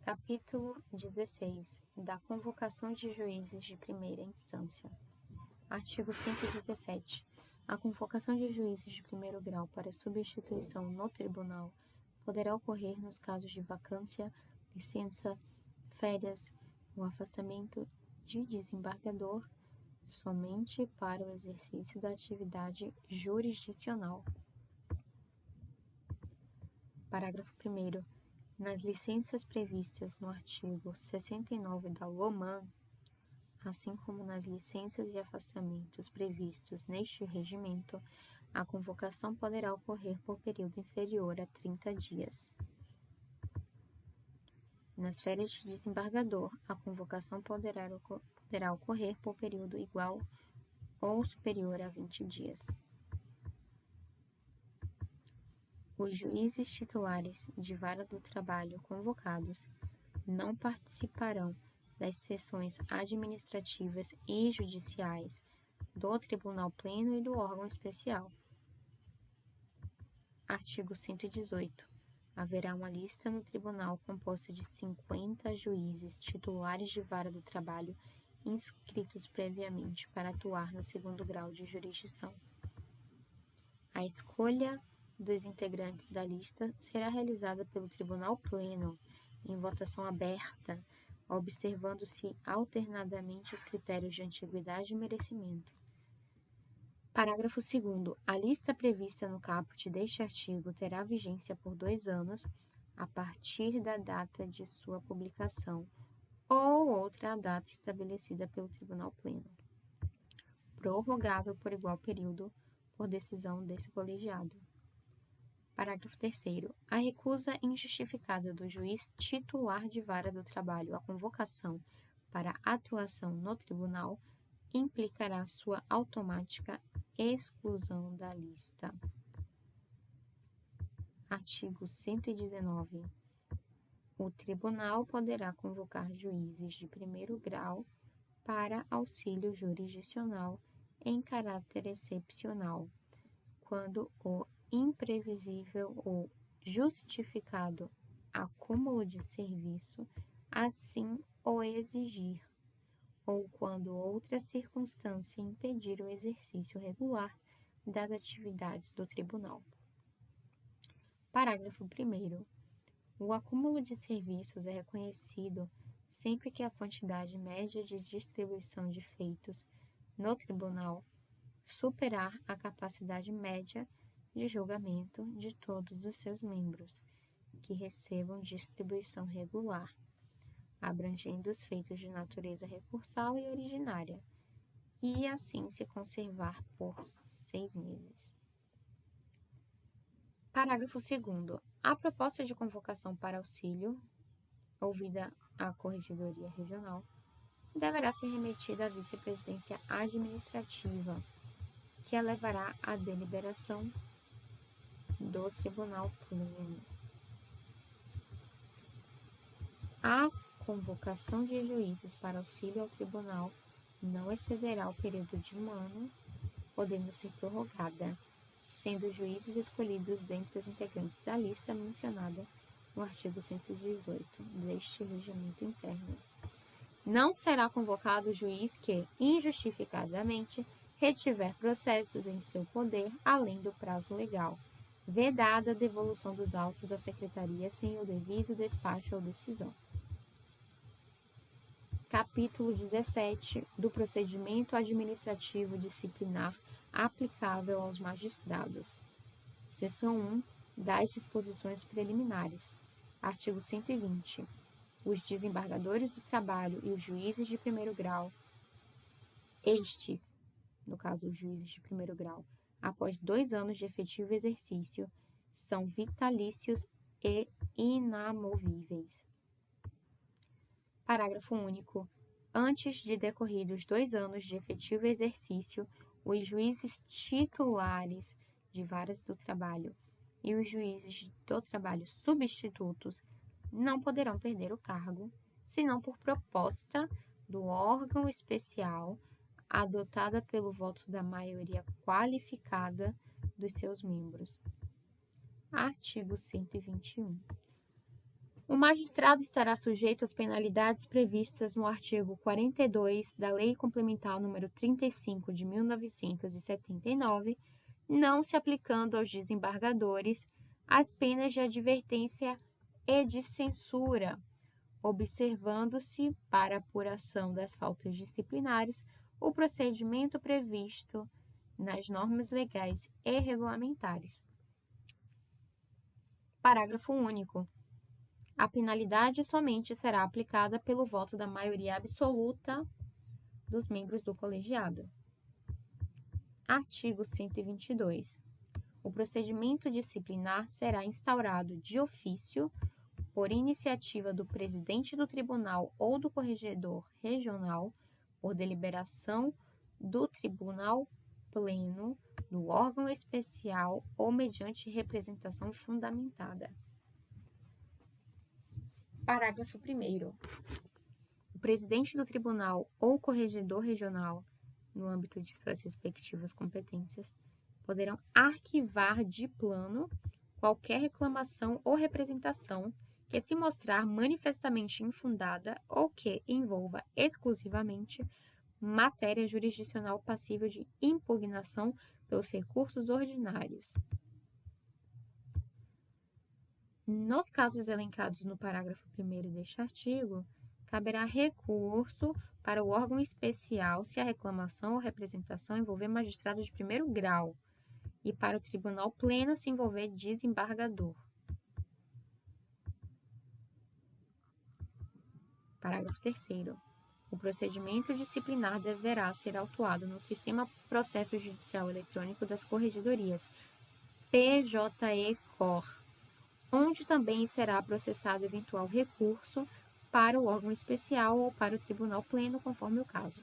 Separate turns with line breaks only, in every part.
Capítulo 16 da convocação de juízes de primeira instância. Artigo 117. A convocação de juízes de primeiro grau para substituição no tribunal poderá ocorrer nos casos de vacância, licença, férias ou afastamento de desembargador somente para o exercício da atividade jurisdicional. Parágrafo 1º. Nas licenças previstas no artigo 69 da LOMAN, assim como nas licenças e afastamentos previstos neste regimento, a convocação poderá ocorrer por período inferior a 30 dias. Nas férias de desembargador, a convocação poderá ocorrer por período igual ou superior a 20 dias. Os juízes titulares de vara do trabalho convocados não participarão das sessões administrativas e judiciais do Tribunal Pleno e do órgão especial. Artigo 118. Haverá uma lista no tribunal composta de 50 juízes titulares de vara do trabalho inscritos previamente para atuar no segundo grau de jurisdição. A escolha dos integrantes da lista será realizada pelo Tribunal Pleno, em votação aberta, observando-se alternadamente os critérios de antiguidade e merecimento. Parágrafo 2º. A lista prevista no caput deste artigo terá vigência por 2 anos, a partir da data de sua publicação, ou outra data estabelecida pelo Tribunal Pleno, prorrogável por igual período, por decisão desse colegiado. Parágrafo 3º. A recusa injustificada do juiz titular de vara do trabalho à convocação para atuação no tribunal implicará sua automática exclusão da lista. Artigo 119. O tribunal poderá convocar juízes de primeiro grau para auxílio jurisdicional em caráter excepcional, quando o imprevisível ou justificado acúmulo de serviço assim o exigir, ou quando outra circunstância impedir o exercício regular das atividades do tribunal. Parágrafo 1º. O acúmulo de serviços é reconhecido sempre que a quantidade média de distribuição de feitos no tribunal superar a capacidade média de julgamento de todos os seus membros, que recebam distribuição regular, abrangendo os feitos de natureza recursal e originária, e assim se conservar por 6 meses. Parágrafo 2º. A proposta de convocação para auxílio, ouvida a Corregedoria Regional, deverá ser remetida à Vice-Presidência Administrativa, que a levará à deliberação do Tribunal Pleno. A convocação de juízes para auxílio ao tribunal não excederá o período de 1 ano, podendo ser prorrogada, sendo juízes escolhidos dentre os integrantes da lista mencionada no artigo 118 deste regimento interno. Não será convocado o juiz que, injustificadamente, retiver processos em seu poder além do prazo legal, vedada a devolução dos autos à Secretaria sem o devido despacho ou decisão. Capítulo 17 do procedimento administrativo disciplinar aplicável aos magistrados. Seção 1 das disposições preliminares. Artigo 120. Os desembargadores do trabalho e os juízes de primeiro grau, estes, no caso os juízes de primeiro grau, após 2 anos de efetivo exercício, são vitalícios e inamovíveis. Parágrafo único. Antes de decorridos 2 anos de efetivo exercício, os juízes titulares de varas do trabalho e os juízes do trabalho substitutos não poderão perder o cargo, senão por proposta do órgão especial adotada pelo voto da maioria qualificada dos seus membros. Artigo 121. O magistrado estará sujeito às penalidades previstas no artigo 42 da Lei Complementar nº 35 de 1979, não se aplicando aos desembargadores as penas de advertência e de censura, observando-se, para apuração das faltas disciplinares, o procedimento previsto nas normas legais e regulamentares. Parágrafo único. A penalidade somente será aplicada pelo voto da maioria absoluta dos membros do colegiado. Artigo 122. O procedimento disciplinar será instaurado de ofício, por iniciativa do presidente do tribunal ou do corregedor regional, por deliberação do tribunal pleno, do órgão especial ou mediante representação fundamentada. Parágrafo 1º. O presidente do tribunal ou corregedor regional, no âmbito de suas respectivas competências, poderão arquivar de plano qualquer reclamação ou representação que se mostrar manifestamente infundada ou que envolva exclusivamente matéria jurisdicional passível de impugnação pelos recursos ordinários. Nos casos elencados no parágrafo 1º deste artigo, caberá recurso para o órgão especial se a reclamação ou representação envolver magistrado de primeiro grau e para o tribunal pleno se envolver desembargador. Parágrafo 3º. O procedimento disciplinar deverá ser autuado no Sistema Processo Judicial Eletrônico das Corregedorias, PJE-COR, onde também será processado eventual recurso para o órgão especial ou para o tribunal pleno, conforme o caso.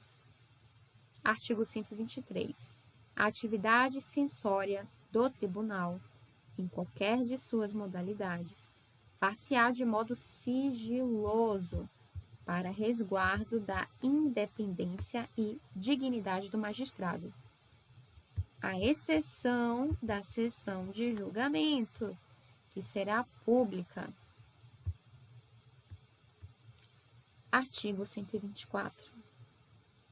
Artigo 123. A atividade censória do tribunal, em qualquer de suas modalidades, far-se-á de modo sigiloso, para resguardo da independência e dignidade do magistrado, à exceção da sessão de julgamento, que será pública. Artigo 124.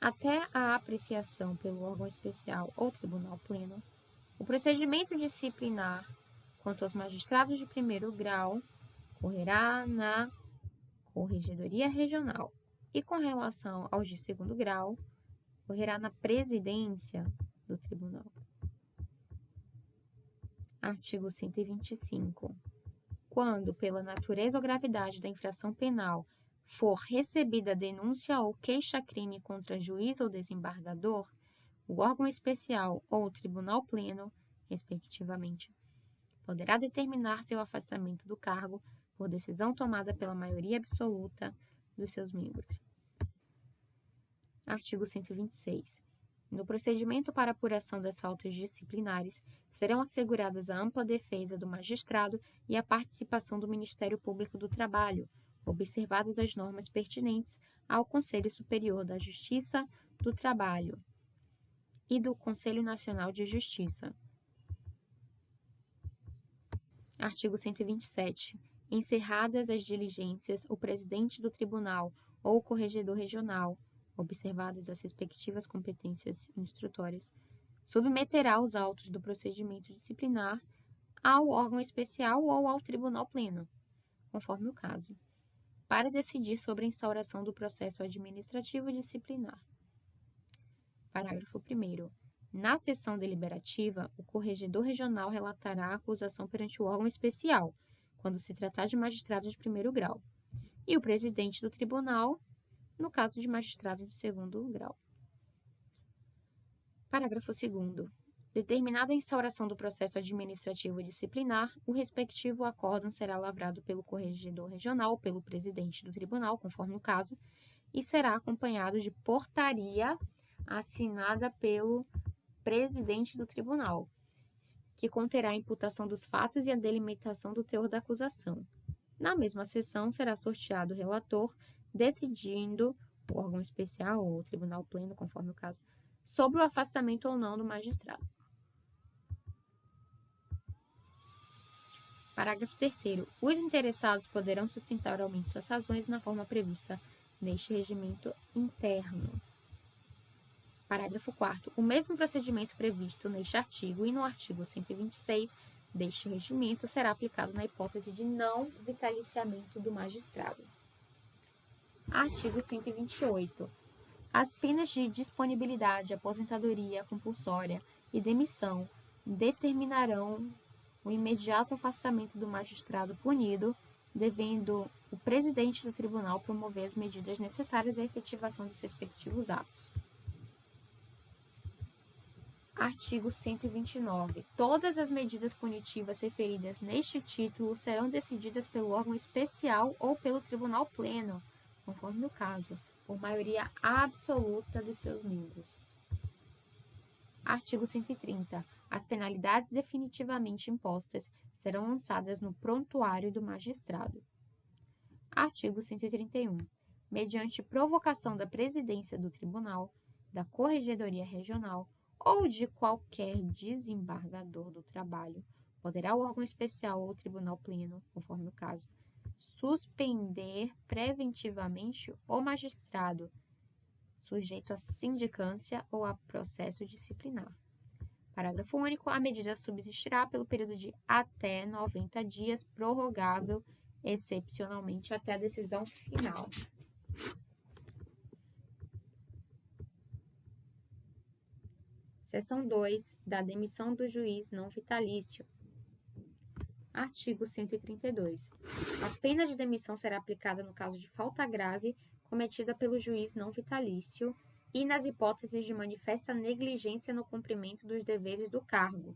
Até a apreciação pelo órgão especial ou tribunal pleno, o procedimento disciplinar quanto aos magistrados de primeiro grau correrá na Corregedoria Regional e, com relação aos de segundo grau, correrá na presidência do tribunal. Artigo 125. Quando, pela natureza ou gravidade da infração penal, for recebida denúncia ou queixa-crime contra juiz ou desembargador, o órgão especial ou o tribunal pleno, respectivamente, poderá determinar seu afastamento do cargo por decisão tomada pela maioria absoluta dos seus membros. Artigo 126. No procedimento para apuração das faltas disciplinares, serão asseguradas a ampla defesa do magistrado e a participação do Ministério Público do Trabalho, observadas as normas pertinentes ao Conselho Superior da Justiça do Trabalho e do Conselho Nacional de Justiça. Artigo 127. Encerradas as diligências, o presidente do tribunal ou o corregedor regional, observadas as respectivas competências instrutórias, submeterá os autos do procedimento disciplinar ao órgão especial ou ao tribunal pleno, conforme o caso, para decidir sobre a instauração do processo administrativo disciplinar. Parágrafo 1º. Na sessão deliberativa, o corregedor regional relatará a acusação perante o órgão especial, quando se tratar de magistrado de primeiro grau, e o presidente do tribunal, no caso de magistrado de segundo grau. Parágrafo 2º. Determinada a instauração do processo administrativo disciplinar, o respectivo acórdão será lavrado pelo corregedor regional ou pelo presidente do tribunal, conforme o caso, e será acompanhado de portaria assinada pelo presidente do tribunal, que conterá a imputação dos fatos e a delimitação do teor da acusação. Na mesma sessão, será sorteado o relator, decidindo o órgão especial ou o tribunal pleno, conforme o caso, sobre o afastamento ou não do magistrado. Parágrafo 3º. Os interessados poderão sustentar oralmente suas razões na forma prevista neste regimento interno. Parágrafo 4º. O mesmo procedimento previsto neste artigo e no artigo 126 deste regimento será aplicado na hipótese de não vitaliciamento do magistrado. Artigo 128. As penas de disponibilidade, aposentadoria compulsória e demissão determinarão o imediato afastamento do magistrado punido, devendo o presidente do tribunal promover as medidas necessárias à efetivação dos respectivos atos. Artigo 129. Todas as medidas punitivas referidas neste título serão decididas pelo órgão especial ou pelo tribunal pleno, conforme o caso, por maioria absoluta dos seus membros. Artigo 130. As penalidades definitivamente impostas serão lançadas no prontuário do magistrado. Artigo 131. Mediante provocação da presidência do tribunal, da corregedoria regional ou de qualquer desembargador do trabalho, poderá o órgão especial ou o tribunal pleno, conforme o caso, suspender preventivamente o magistrado, sujeito a sindicância ou a processo disciplinar. Parágrafo único. A medida subsistirá pelo período de até 90 dias, prorrogável excepcionalmente até a decisão final. Seção 2. Da demissão do juiz não vitalício. Artigo 132. A pena de demissão será aplicada no caso de falta grave cometida pelo juiz não vitalício e nas hipóteses de manifesta negligência no cumprimento dos deveres do cargo,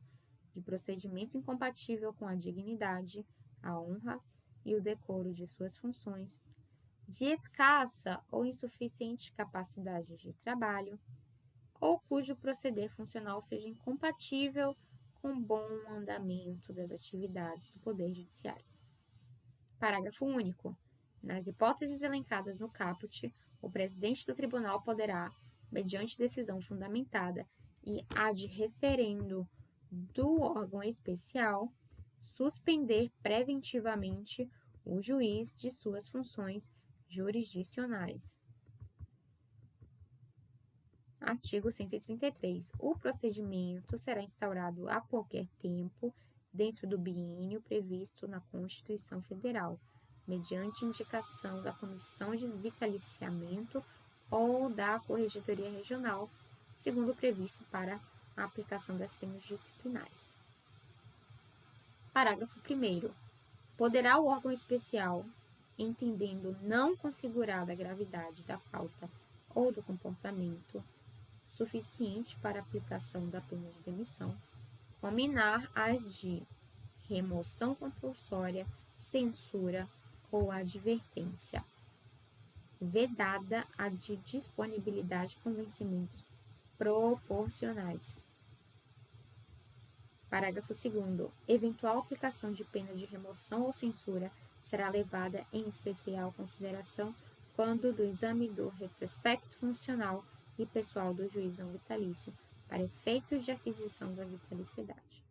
de procedimento incompatível com a dignidade, a honra e o decoro de suas funções, de escassa ou insuficiente capacidade de trabalho, ou cujo proceder funcional seja incompatível com o bom andamento das atividades do Poder Judiciário. Parágrafo único. Nas hipóteses elencadas no caput, o presidente do tribunal poderá, mediante decisão fundamentada e ad referendo do órgão especial, suspender preventivamente o juiz de suas funções jurisdicionais. Artigo 133. O procedimento será instaurado a qualquer tempo dentro do biênio previsto na Constituição Federal, mediante indicação da Comissão de Vitaliciamento ou da Corregedoria Regional, segundo o previsto para a aplicação das penas disciplinares. Parágrafo 1º. Poderá o órgão especial, entendendo não configurada a gravidade da falta ou do comportamento suficiente para a aplicação da pena de demissão, combinar as de remoção compulsória, censura ou advertência, vedada a de disponibilidade com vencimentos proporcionais. Parágrafo 2º. Eventual aplicação de pena de remoção ou censura será levada em especial consideração quando do exame do retrospecto funcional e pessoal do juiz não vitalício, para efeitos de aquisição da vitaliciedade.